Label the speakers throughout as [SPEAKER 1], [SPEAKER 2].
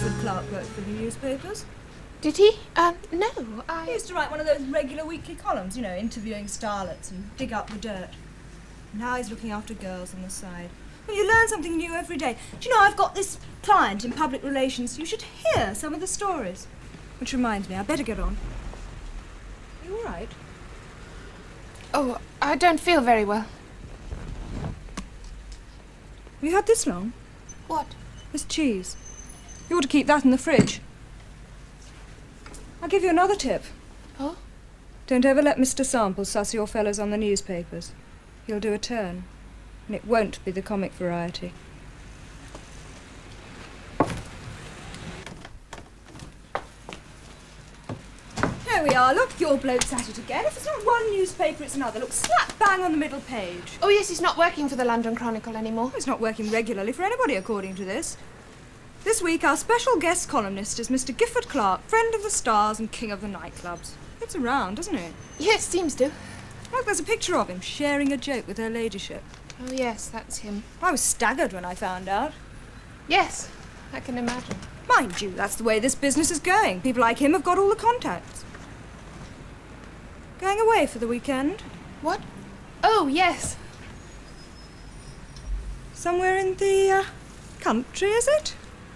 [SPEAKER 1] Gifford Clark worked for the newspapers?
[SPEAKER 2] Did he? No,
[SPEAKER 1] He used to write one of those regular weekly columns, you know, interviewing starlets and dig up the dirt. Now he's looking after girls on the side. Well, you learn something new every day. Do you know, I've got this client in public relations. You should hear some of the stories. Which reminds me, I better get on. Are you all right?
[SPEAKER 2] Oh, I don't feel very well.
[SPEAKER 1] Have you had this long?
[SPEAKER 2] What?
[SPEAKER 1] This cheese. You ought to keep that in the fridge. I'll give you another tip.
[SPEAKER 2] Oh?
[SPEAKER 1] Don't ever let Mr. Sample suss your fellows on the newspapers. He'll do a turn, and it won't be the comic variety. Here we are, look, your bloke's at it again. If it's not one newspaper, it's another. Look, slap bang on the middle page.
[SPEAKER 2] Oh, yes, he's not working for the London Chronicle anymore.
[SPEAKER 1] He's not working regularly for anybody, according to this. This week, our special guest columnist is Mr. Gifford Clark, friend of the stars and king of the nightclubs. It's around, doesn't it?
[SPEAKER 2] Yes, seems to.
[SPEAKER 1] Look, there's a picture of him sharing a joke with her ladyship.
[SPEAKER 2] Oh, yes, that's him.
[SPEAKER 1] I was staggered when I found out.
[SPEAKER 2] Yes, I can imagine.
[SPEAKER 1] Mind you, that's the way this business is going. People like him have got all the contacts. Going away for the weekend?
[SPEAKER 2] What? Oh, yes.
[SPEAKER 1] Somewhere in the, country, is it?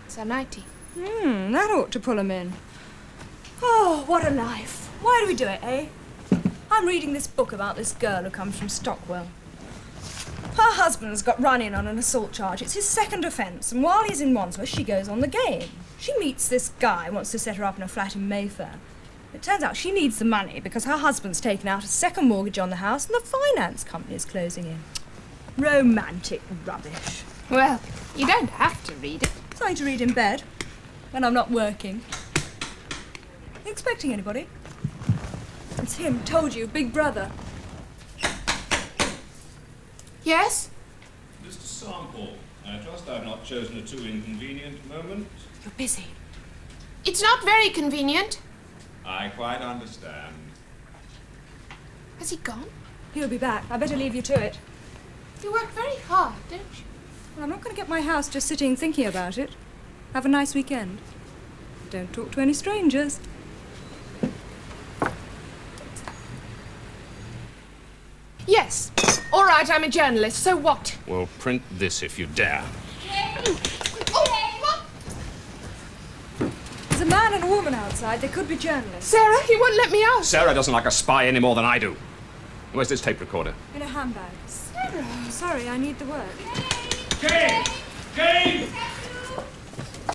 [SPEAKER 2] It's a nightie.
[SPEAKER 1] That ought to pull him in. Oh, what a life. Why do we do it, eh? I'm reading this book about this girl who comes from Stockwell. Her husband's got run in on an assault charge. It's his second offence, and while he's in Wandsworth, she goes on the game. She meets this guy who wants to set her up in a flat in Mayfair. It turns out she needs the money because her husband's taken out a second mortgage on the house and the finance company is closing in. Romantic rubbish.
[SPEAKER 2] Well, you don't have to read it.
[SPEAKER 1] Something to read in bed when I'm not working. You expecting anybody? It's him, told you, Big Brother.
[SPEAKER 2] Yes?
[SPEAKER 3] Mr. Sample, I trust I've not chosen a too inconvenient moment.
[SPEAKER 1] You're busy.
[SPEAKER 2] It's not very convenient.
[SPEAKER 3] I quite understand.
[SPEAKER 2] Has he gone?
[SPEAKER 1] He'll be back. I better leave you to it.
[SPEAKER 2] You work very hard, don't you?
[SPEAKER 1] Well, I'm not going to get my house just sitting thinking about it. Have a nice weekend. Don't talk to any strangers.
[SPEAKER 2] Yes. All right, I'm a journalist, so what?
[SPEAKER 3] Well, print this if you dare.
[SPEAKER 2] Oh, what?
[SPEAKER 1] There's a man and a woman outside. They could be journalists.
[SPEAKER 2] Sarah, he won't let me out.
[SPEAKER 3] Sarah doesn't like a spy any more than I do. Where's this tape recorder?
[SPEAKER 1] In a handbag.
[SPEAKER 2] Sarah.
[SPEAKER 1] Sorry, I need the work.
[SPEAKER 3] Jane! Jane!